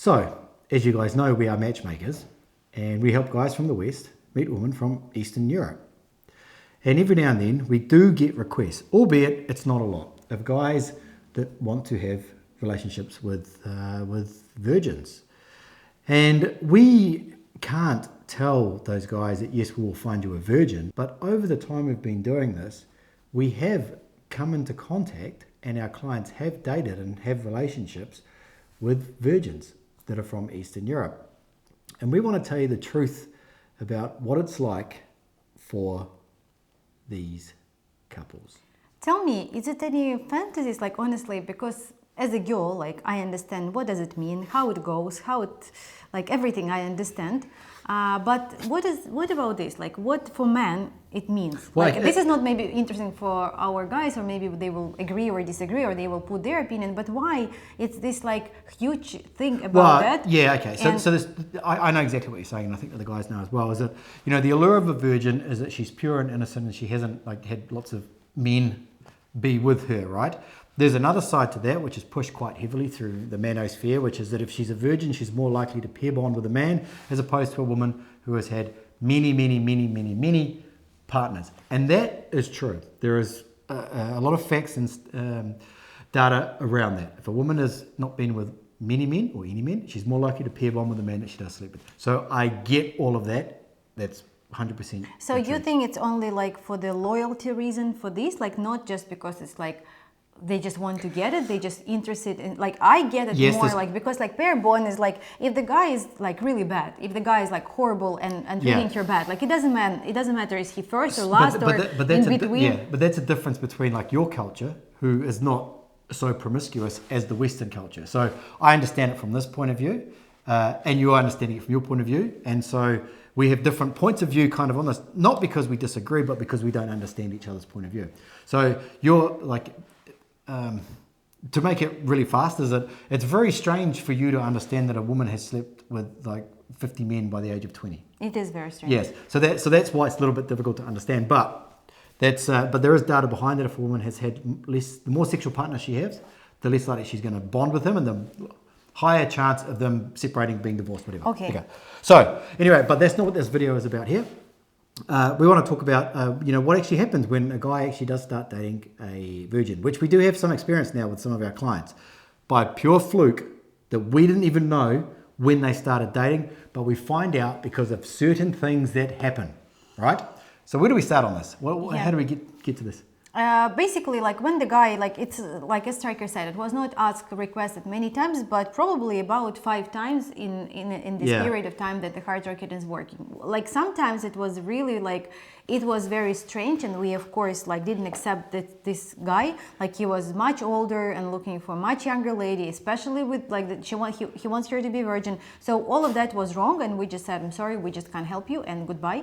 So, as you guys know, we are matchmakers, and we help guys from the West meet women from Eastern Europe. And every now and then, we do get requests, albeit it's not a lot, of guys that want to have relationships with virgins. And we can't tell those guys that, yes, we will find you a virgin, but over the time we've been doing this, we have come into contact, and our clients have dated and have relationships with virgins that are from Eastern Europe. And we want to tell you the truth about what it's like for these couples. Tell me, is it any fantasies, like honestly, because as a girl, like I understand what does it mean, how it goes, how it, like everything I understand. But what about this? Like what for men it means? Well, like, this is not maybe interesting for our guys, or maybe they will agree or disagree, or they will put their opinion. But why it's this like huge thing about that? Yeah, okay. So this, I know exactly what you're saying, and I think that the guys know as well. Is that, you know, the allure of a virgin is that she's pure and innocent, and she hasn't like had lots of men be with her, right? There's another side to that, which is pushed quite heavily through the manosphere, which is that if she's a virgin, she's more likely to pair bond with a man as opposed to a woman who has had many partners. And that is true. There is a lot of facts and data around that. If a woman has not been with many men or any men, she's more likely to pair bond with a man that she does sleep with. So I get all of that. That's 100%. So you think it's only like for the loyalty reason for this, like not just because it's like they just want to get it, they just interested in, like I get it more like because like pair bond is like if the guy is like really bad, if the guy is like horrible and treating her bad, like it doesn't matter is he first or last in between. But that's a difference between like your culture, who is not so promiscuous as the Western culture. So I understand it from this point of view, and you are understanding it from your point of view, and so we have different points of view kind of on this, not because we disagree, but because we don't understand each other's point of view. So you're like, to make it really fast, is that it's very strange for you to understand that a woman has slept with like 50 men by the age of 20. It is very strange. Yes, so that's why it's a little bit difficult to understand. But but there is data behind it. If a woman has had less, the more sexual partners she has, the less likely she's going to bond with them, and the higher chance of them separating, being divorced, whatever. Okay. So anyway, but that's not what this video is about here. We want to talk about, what actually happens when a guy actually does start dating a virgin, which we do have some experience now with some of our clients, by pure fluke that we didn't even know when they started dating, but we find out because of certain things that happen, right? So where do we start on this? How do we get to this? Basically, like when the guy, like it's like as Stryker said, it was not asked, requested many times, but probably about 5 times in this period of time that the hard rocket is working. Like sometimes it was really like, it was very strange, and we of course like didn't accept that this guy, like he was much older and looking for a much younger lady, especially with like that he wants her to be virgin. So all of that was wrong, and we just said, I'm sorry, we just can't help you, and goodbye.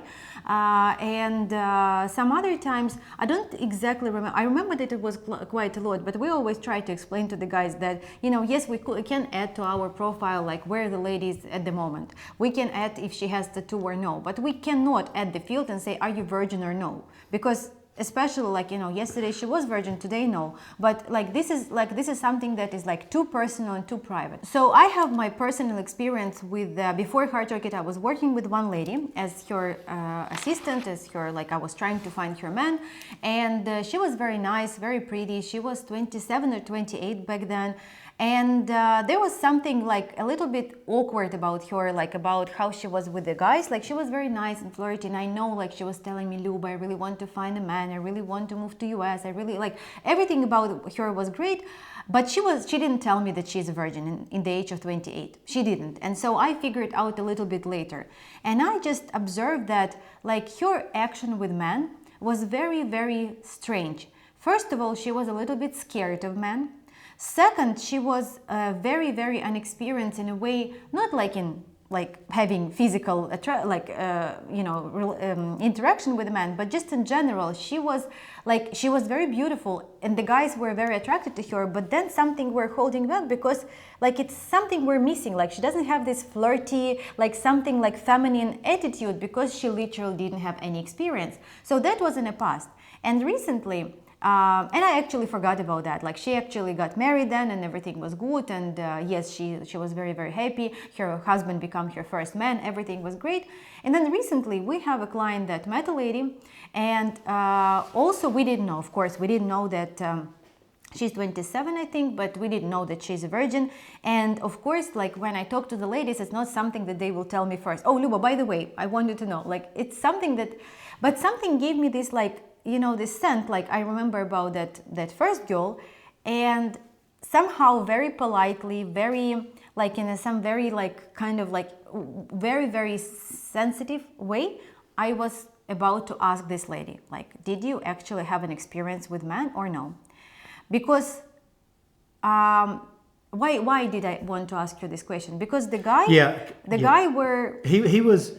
Some other times, I don't exactly remember. I remember that it was quite a lot, but we always try to explain to the guys that, yes, we can add to our profile like where the lady is at the moment. We can add if she has tattoo or no, but we cannot add the field and say, are you virgin or no? Because especially like, yesterday she was virgin, today no. But like this is something that is like too personal and too private. So I have my personal experience with, before Hard Rocket, I was working with one lady as her assistant, as her, like I was trying to find her man. And she was very nice, very pretty. She was 27 or 28 back then. And there was something like a little bit awkward about her, like about how she was with the guys. Like she was very nice and flirty, and I know like she was telling me, Luba, I really want to find a man, I really want to move to US, I really like everything about her was great. But she didn't tell me that she's a virgin in the age of 28. She didn't. And so I figured out a little bit later. And I just observed that like her action with men was very, very strange. First of all, she was a little bit scared of men. Second, she was very, very unexperienced in a way, not like in like having physical interaction with a man, but just in general, she was very beautiful, and the guys were very attracted to her. But then something we're holding back because like it's something we're missing. Like she doesn't have this flirty, like something like feminine attitude because she literally didn't have any experience. So that was in the past. And recently, and I actually forgot about that. Like she actually got married then, and everything was good. And yes, she was very, very happy. Her husband became her first man. Everything was great. And then recently we have a client that met a lady, and also we didn't know. Of course, we didn't know that. She's 27, I think, but we didn't know that she's a virgin. And of course, like when I talk to the ladies, it's not something that they will tell me first. Oh, Luba, by the way, I want you to know. Like it's something that, but something gave me this like, you know, this sense. Like I remember about that first girl, and somehow very politely, very like in some very like kind of like very, very sensitive way, I was about to ask this lady, like, did you actually have an experience with men or no? Because why did I want to ask you this question? Because the guy, guy were he was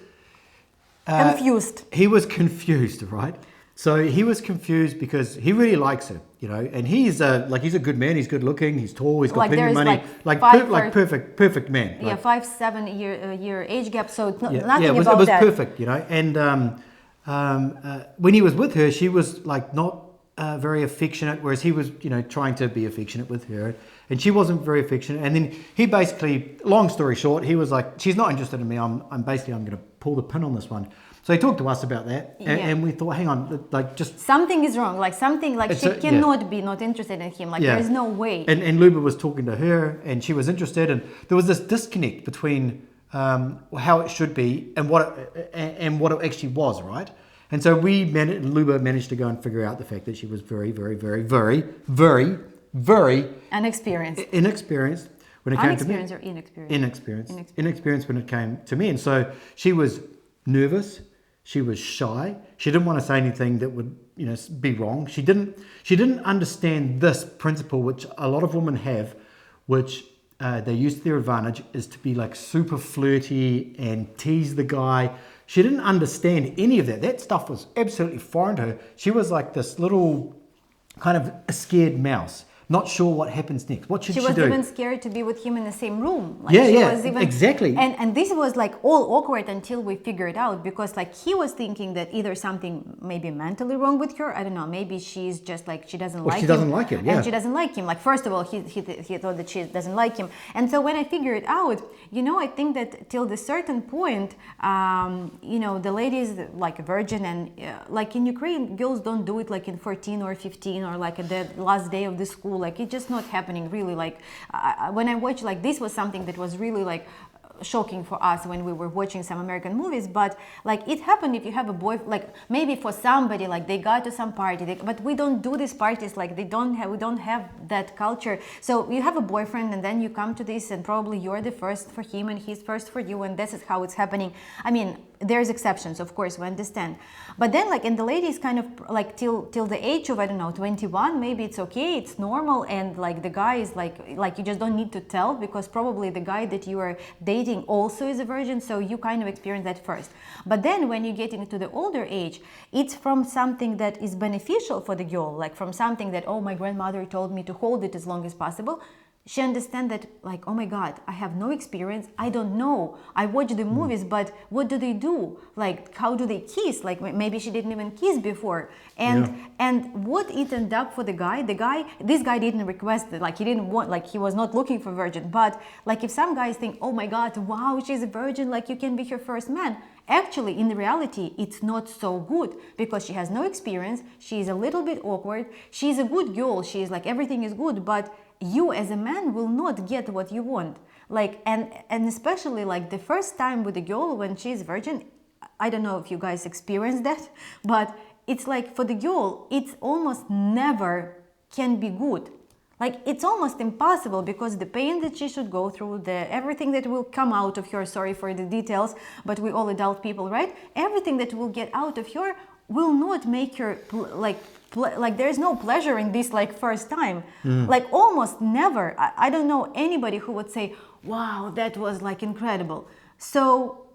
confused. He was confused, right? So he was confused because he really likes her, you know, and he's a good man. He's good looking. He's tall. He's got Like plenty of money. Perfect man. Yeah, like, 5-7 year age gap. So it's nothing it was about that. Perfect, you know. And when he was with her, she was like not very affectionate, whereas he was, you know, trying to be affectionate with her, and she wasn't very affectionate. And then he basically, long story short, he was like, she's not interested in me. I'm going to pull the pin on this one. So he talked to us about that, and we thought, hang on, like just something is wrong. Like something, like she cannot be not interested in him. Like there is no way. And Luba was talking to her, and she was interested, and there was this disconnect between how it should be and what it actually was, right? And so Luba managed to go and figure out the fact that she was very, very, very, very, very, very inexperienced when it came to me. Or inexperienced? Inexperienced when it came to me. And so she was nervous. She was shy. She didn't want to say anything that would, you know, be wrong. She didn't understand this principle, which a lot of women have, which they use to their advantage, is to be like super flirty and tease the guy. She didn't understand any of that. That stuff was absolutely foreign to her. She was like this little kind of a scared mouse, not sure what happens next. What should she do? She was even scared to be with him in the same room. Like exactly. And this was like all awkward until we figured it out, because like he was thinking that either something maybe mentally wrong with her. I don't know. Maybe she's just like she doesn't like him. And she doesn't like him. Like first of all, he thought that she doesn't like him. And so when I figured it out, you know, I think that till the certain point, you know, the ladies like a virgin, and like in Ukraine, girls don't do it like in 14 or 15 or like at the last day of the school. Like it's just not happening really. Like when I watched, like this was something that was really like shocking for us when we were watching some American movies, but like it happened if you have a boy, like maybe for somebody, like they got to some party, but we don't do these parties, like we don't have that culture. So you have a boyfriend and then you come to this, and probably you're the first for him and he's first for you, and this is how it's happening. I mean, there's exceptions, of course, we understand, but then like, and the ladies kind of like till the age of, I don't know, 21, maybe it's okay, it's normal, and like the guy is like you just don't need to tell, because probably the guy that you are dating also is a virgin, so you kind of experience that first. But then when you get into the older age, it's from something that is beneficial for the girl, like from something that, oh, my grandmother told me to hold it as long as possible. She understands that, like, oh my God, I have no experience. I don't know. I watch the movies, but what do they do? Like, how do they kiss? Like, maybe she didn't even kiss before. And what it ended up for the guy, this guy didn't request it. Like, he didn't want, like, he was not looking for virgin. But, like, if some guys think, oh my God, wow, she's a virgin, like, you can be her first man. Actually, in reality, it's not so good, because she has no experience. She is a little bit awkward. She's a good girl. She is like, everything is good, but you as a man will not get what you want. Like, and especially like the first time with a girl when she's virgin, I don't know if you guys experienced that, but it's like for the girl, it's almost never can be good. Like, it's almost impossible, because the pain that she should go through, everything that will come out of her, sorry for the details, but we all adult people, right? Everything that will get out of her will not make her like there's no pleasure in this like first time. Like almost never. I don't know anybody who would say, wow, that was like incredible. So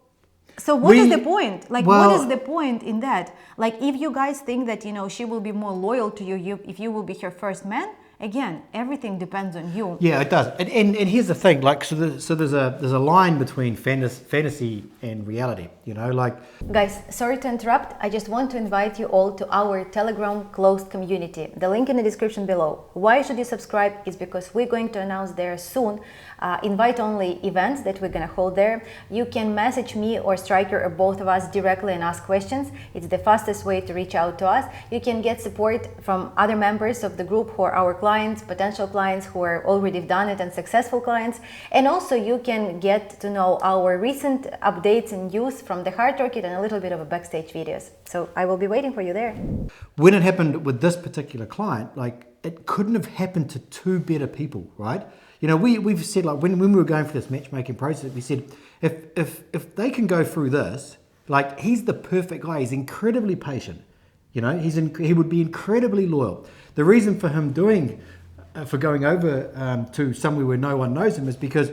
what is the point? Like, what is the point in that? Like, if you guys think that, you know, she will be more loyal to you if you will be her first man, again, everything depends on you. Yeah, it does. And here's the thing, like, so there's a line between fantasy and reality, you know, like. Guys, sorry to interrupt. I just want to invite you all to our Telegram closed community. The link in the description below. Why should you subscribe? Is because we're going to announce there soon invite-only events that we're going to hold there. You can message me or Stryker or both of us directly and ask questions. It's the fastest way to reach out to us. You can get support from other members of the group who are our clients, potential clients who are already done it, and successful clients. And also you can get to know our recent updates and news from the hard rocket and a little bit of a backstage videos. So I will be waiting for you there. When it happened with this particular client, like, it couldn't have happened to two better people, right? You know, we've said, like, when we were going for this matchmaking process, we said, if they can go through this, like, he's the perfect guy. He's incredibly patient. You know, he would be incredibly loyal. The reason for him for going over to somewhere where no one knows him is because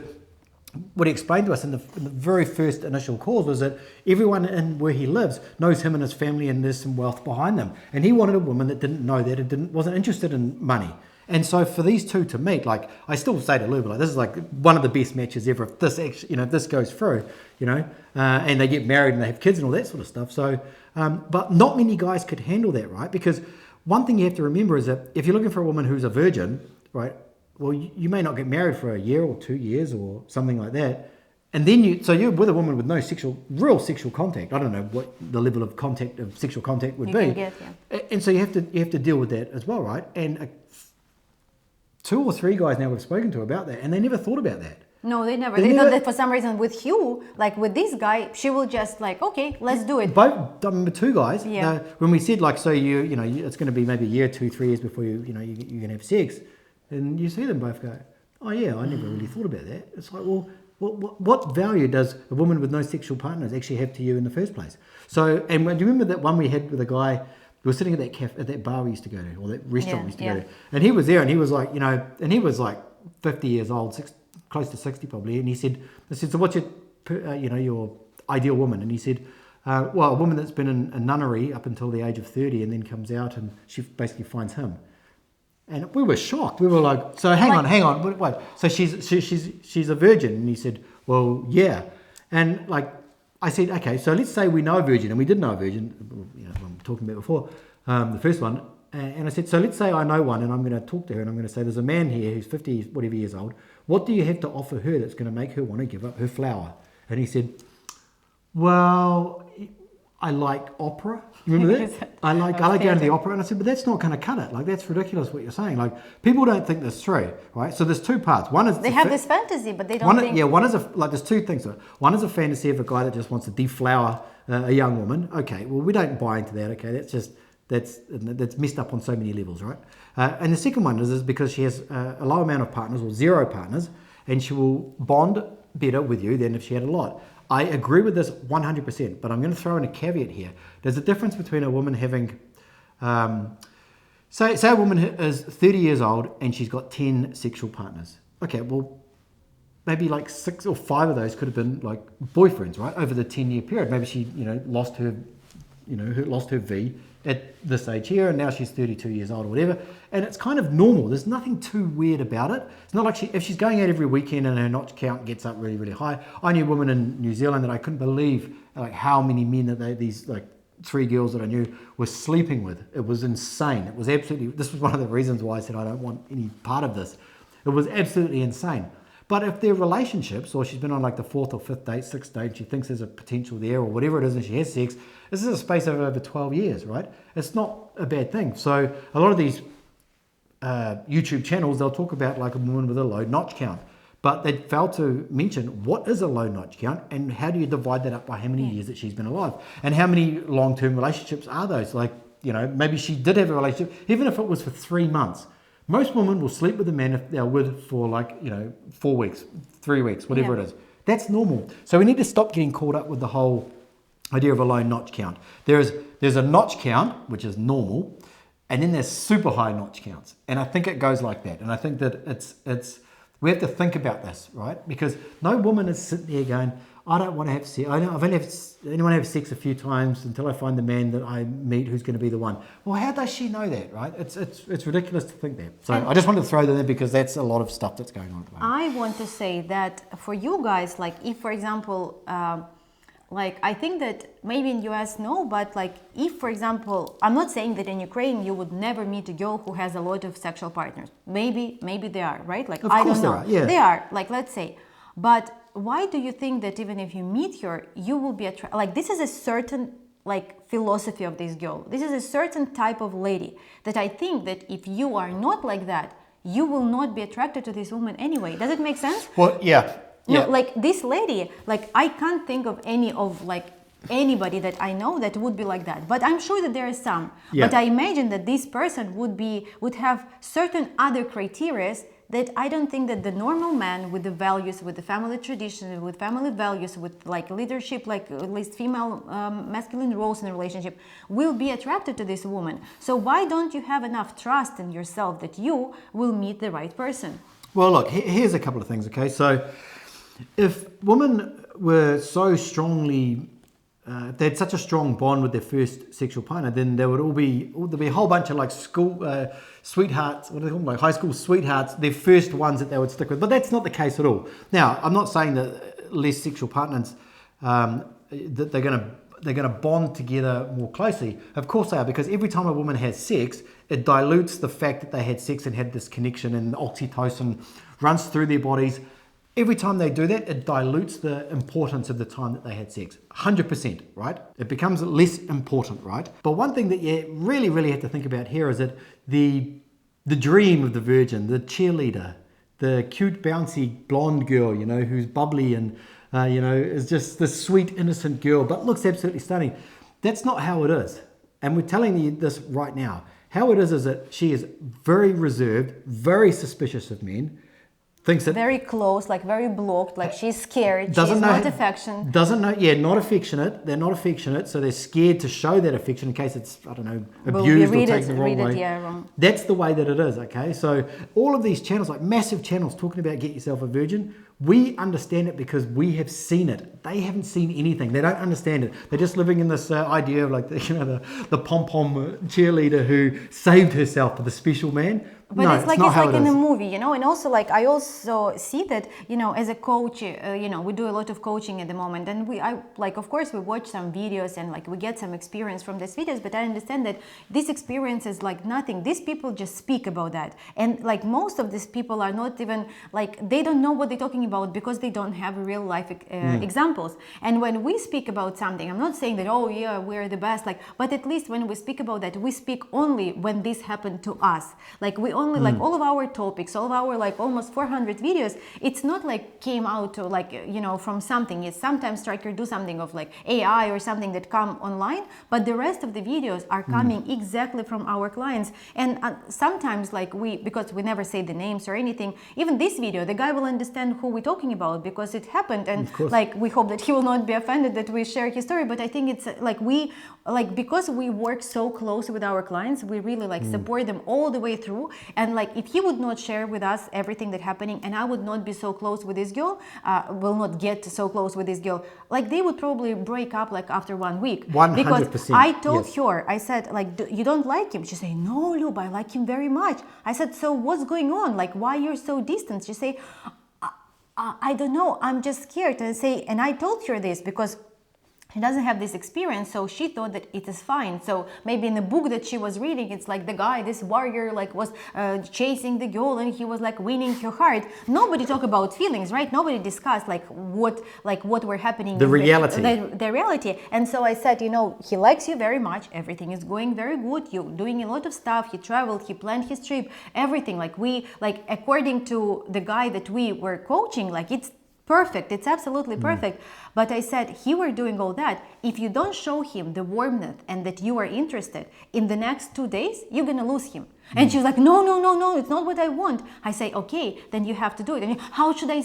what he explained to us in the very first initial calls was that everyone in where he lives knows him and his family, and there's some wealth behind them. And he wanted a woman that didn't know that and wasn't interested in money. And so for these two to meet, like, I still say to Luba, like, this is like one of the best matches ever. If this actually, you know, if this goes through, you know, and they get married and they have kids and all that sort of stuff. So, but not many guys could handle that, right? Because one thing you have to remember is that if you're looking for a woman who's a virgin, right? Well, you may not get married for a year or 2 years or something like that. And then you're with a woman with no real sexual contact. I don't know what the level of sexual contact would be. Get, yeah. And so you have to deal with that as well, right? And 2 or 3 guys now we've spoken to about that, and they never thought about that. No, they never. They thought that for some reason with Hugh, like with this guy, she will just like, okay, let's do it. Both, I remember 2 guys. Yeah. When we said, like, so you know, it's going to be maybe a year, 2, 3 years before you're going to have sex, and you see them both go, oh yeah, I never really thought about that. It's like, well, what value does a woman with no sexual partners actually have to you in the first place? So, and do you remember that one we had with a guy? We were sitting at that bar we used to go to, or that restaurant we used to go to, and he was there, and he was like, you know, and he was like 50 years old, close to 60 probably, and I said, so what's your ideal woman? And he said, well, a woman that's been in a nunnery up until the age of 30 and then comes out and she basically finds him. And we were shocked. We were like, so hang on, wait. So she's a virgin? And he said, well, yeah. And like, I said, okay, so let's say we know a virgin, and we did know a virgin, you know, I'm talking about before, the first one. And I said, so let's say I know one, and I'm going to talk to her, and I'm going to say, there's a man here who's 50, whatever years old. What do you have to offer her that's going to make her want to give up her flower? And he said, well, I like opera. Remember that? I like going to the opera. And I said, but that's not going to cut it. Like, that's ridiculous what you're saying. Like, people don't think this through, right? So there's 2 parts. One is they have this fantasy, but they don't think. Yeah, one is there's 2 things. One is a fantasy of a guy that just wants to deflower a young woman. Okay, well, we don't buy into that. Okay, that's messed up on so many levels, right? And the second one is because she has a low amount of partners or 0 partners, and she will bond better with you than if she had a lot. I agree with this 100%, but I'm going to throw in a caveat here. There's a difference between a woman having, say a woman is 30 years old and she's got 10 sexual partners. Okay, well, maybe like 6 or 5 of those could have been like boyfriends, right? Over the 10-year period. Maybe she, lost her V at this age here, and now she's 32 years old or whatever, and it's kind of normal. There's nothing too weird about it. It's not like if she's going out every weekend and her notch count gets up really, really high. I knew a woman in New Zealand that I couldn't believe like how many men that these like 3 girls that I knew were sleeping with. It was insane. It was absolutely, this was one of the reasons why I said I don't want any part of this. It was absolutely insane. But if they're relationships, or she's been on like the 4th or 5th date, 6th date, she thinks there's a potential there, or whatever it is, and she has sex, this is a space of over 12 years, right? It's not a bad thing. So a lot of these YouTube channels, they'll talk about like a woman with a low notch count, but they fail to mention what is a low notch count and how do you divide that up by how many years that she's been alive, and how many long-term relationships are those? Like, maybe she did have a relationship, even if it was for 3 months. Most women will sleep with a man if they're with for 4 weeks, 3 weeks, whatever it is. That's normal. So we need to stop getting caught up with the whole idea of a low notch count. There's a notch count, which is normal, and then there's super high notch counts. And I think it goes like that. And I think that we have to think about this, right? Because no woman is sitting there going, I don't want to have sex. I've only anyone have sex a few times until I find the man that I meet who's going to be the one. Well, how does she know that, right? It's ridiculous to think that. So I just wanted to throw that in because that's a lot of stuff that's going on at the moment. I want to say that for you guys, like if, for example, like I think that maybe in US no, but like if, for example, I'm not saying that in Ukraine you would never meet a girl who has a lot of sexual partners. Maybe they are, right? Like I don't know. They are, like let's say, but why do you think that even if you meet her, you will be attracted? Like this is a certain like philosophy of this girl. This is a certain type of lady that I think that if you are not like that, you will not be attracted to this woman anyway. Does it make sense? Well, yeah. No, like this lady, like I can't think of anybody that I know that would be like that. But I'm sure that there are some. Yeah. But I imagine that this person would have certain other criteria that I don't think that the normal man with the values, with the family tradition, with family values, with like leadership, like at least female masculine roles in a relationship, will be attracted to this woman. So why don't you have enough trust in yourself that you will meet the right person? Well, look, here's a couple of things, okay? So if women were so strongly they had such a strong bond with their first sexual partner, then there'd be a whole bunch of like school sweethearts, what do they call them, like high school sweethearts, their first ones that they would stick with. But that's not the case at all. Now, I'm not saying that less sexual partners that they're going to bond together more closely. Of course they are, because every time a woman has sex, it dilutes the fact that they had sex and had this connection, and oxytocin runs through their bodies. Every time they do that, it dilutes the importance of the time that they had sex. 100%, right? It becomes less important, right? But one thing that you really, really have to think about here is that the dream of the virgin, the cheerleader, the cute, bouncy blonde girl, you know, who's bubbly and, you know, is just this sweet, innocent girl, but looks absolutely stunning. That's not how it is. And we're telling you this right now. How it is that she is very reserved, very suspicious of men, thinks that very close, like very blocked, like she's scared, she's not affectionate. Not affectionate. They're not affectionate, so they're scared to show that affection in case it's, I don't know, abused or taken the wrong way. Wrong. That's the way that it is, okay? So all of these channels, like massive channels talking about get yourself a virgin, we understand it because we have seen it. They haven't seen anything. They don't understand it. They're just living in this idea of like, the pom-pom cheerleader who saved herself for the special man. But no, it's like in a movie, you know, and also like I also see that, you know, as a coach, you know, we do a lot of coaching at the moment, and of course we watch some videos and like we get some experience from these videos, but I understand that this experience is like nothing. These people just speak about that, and like most of these people are not even like, they don't know what they're talking about because they don't have real life examples. And when we speak about something, I'm not saying that, oh yeah, we're the best, like, but at least when we speak about that, we speak only when this happened to us. Like we only like all of our topics, all of our like almost 400 videos, it's not like came out to like, you know, from something. It's sometimes Stryker do something of like AI or something that come online, but the rest of the videos are coming exactly from our clients. And sometimes like because we never say the names or anything, even this video, the guy will understand who we're talking about because it happened, and like we hope that he will not be offended that we share his story. But I think it's like because we work so close with our clients, we really like support them all the way through. And like if he would not share with us everything that's happening, and I would not be so close with this girl, will not get so close with this girl, like they would probably break up like after 1 week. 100%. Because I told her, I said like, you don't like him? She said, no, Luba, I like him very much. I said, so what's going on? Like, why you're so distant? She said, I don't know, I'm just scared. And I told her this because she doesn't have this experience, so she thought that it is fine. So maybe in the book that she was reading, it's like the guy, this warrior, like was chasing the girl and he was like winning her heart. Nobody talk about feelings, right? Nobody discussed like what were happening. The reality. The reality. And so I said, you know, he likes you very much. Everything is going very good. You're doing a lot of stuff. He traveled. He planned his trip. Everything. Like according to the guy that we were coaching, like it's perfect. It's absolutely perfect. But I said, he were doing all that. If you don't show him the warmth and that you are interested, in the next 2 days, you're going to lose him. And she was like, no, it's not what I want. I say, okay, then you have to do it. And how should I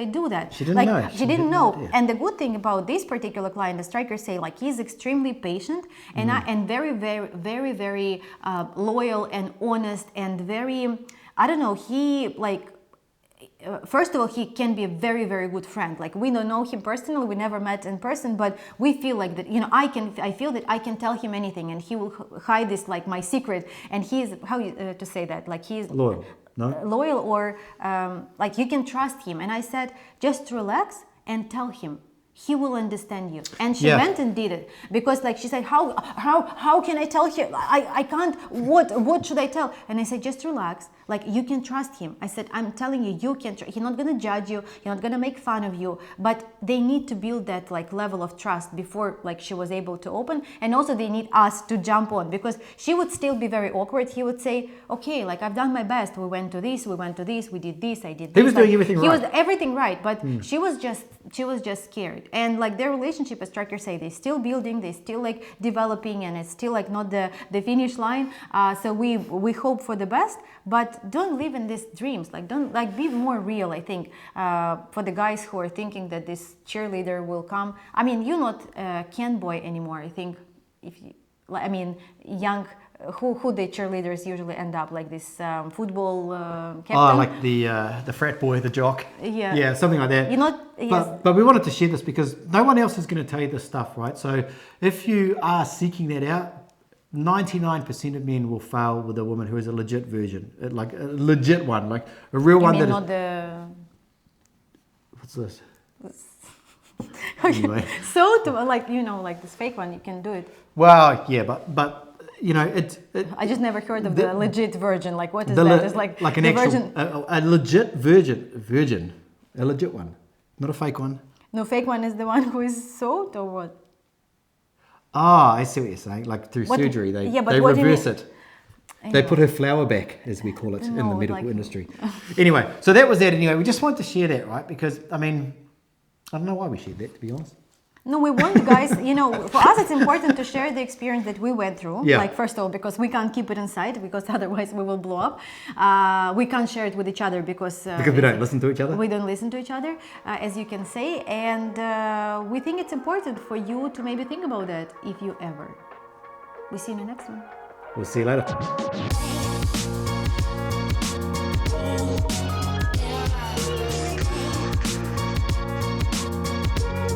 do that? She didn't know. She didn't know. And the good thing about this particular client, the Stryker say, like he's extremely patient and very, very, very, very loyal and honest and very, I don't know, he like, first of all, he can be a very, very good friend. Like, we don't know him personally, we never met in person, but we feel like that, you know, I feel that I can tell him anything, and he will hide this, like, my secret. And he is, to say that, like, he is Loyal. No? loyal, or like, you can trust him. And I said, just relax and tell him. He will understand you. And she went and did it, because, like, she said, how can I tell him? I can't. What should I tell? And I said, just relax. Like, you can trust him. I said, I'm telling you, you can. He's not gonna judge you. He's not gonna make fun of you. But they need to build that, like, level of trust before, like, she was able to open. And also they need us to jump on, because she would still be very awkward. He would say, okay, like, I've done my best. We went to this. We went to this. We did this. I did this. He was doing everything right. He was everything right, but she was just scared. And, like, their relationship, as Stryker say, they're still building. They're still, like, developing, and it's still, like, not the finish line. So we hope for the best. But don't live in these dreams. Like, don't, like, be more real. I think for the guys who are thinking that this cheerleader will come. I mean, you're not Ken boy anymore. I think if you, I mean, young. Who the cheerleaders usually end up, like this football captain. Oh, like the frat boy, the jock. Yeah, something like that. You're not. Yes. But we wanted to share this because no one else is going to tell you this stuff, right? So if you are seeking that out, 99% of men will fail with a woman who is a legit virgin, like a legit one, like a real one. You mean that not the. What's this? Okay. Anyway. So to, like, you know, like this fake one, you can do it. Well, yeah, but you know, I just never heard of the legit virgin. Like, what is that? It's like an the actual, virgin. a legit virgin, a legit one, not a fake one. No, fake one is the one who is sold, or what? Ah, I see what you're saying. Like through surgery, they reverse it. Anyway. They put her flower back, as we call it in the medical industry. Anyway, so that was that. Anyway, we just wanted to share that, right? Because I mean, I don't know why we shared that, to be honest. No, we want you guys, you know, for us it's important to share the experience that we went through. Yeah. Like, first of all, because we can't keep it inside, because otherwise we will blow up. We can't share it with each other because we don't listen to each other. We don't listen to each other, as you can say. And we think it's important for you to maybe think about that if you ever. We see you in the next one. We'll see you later.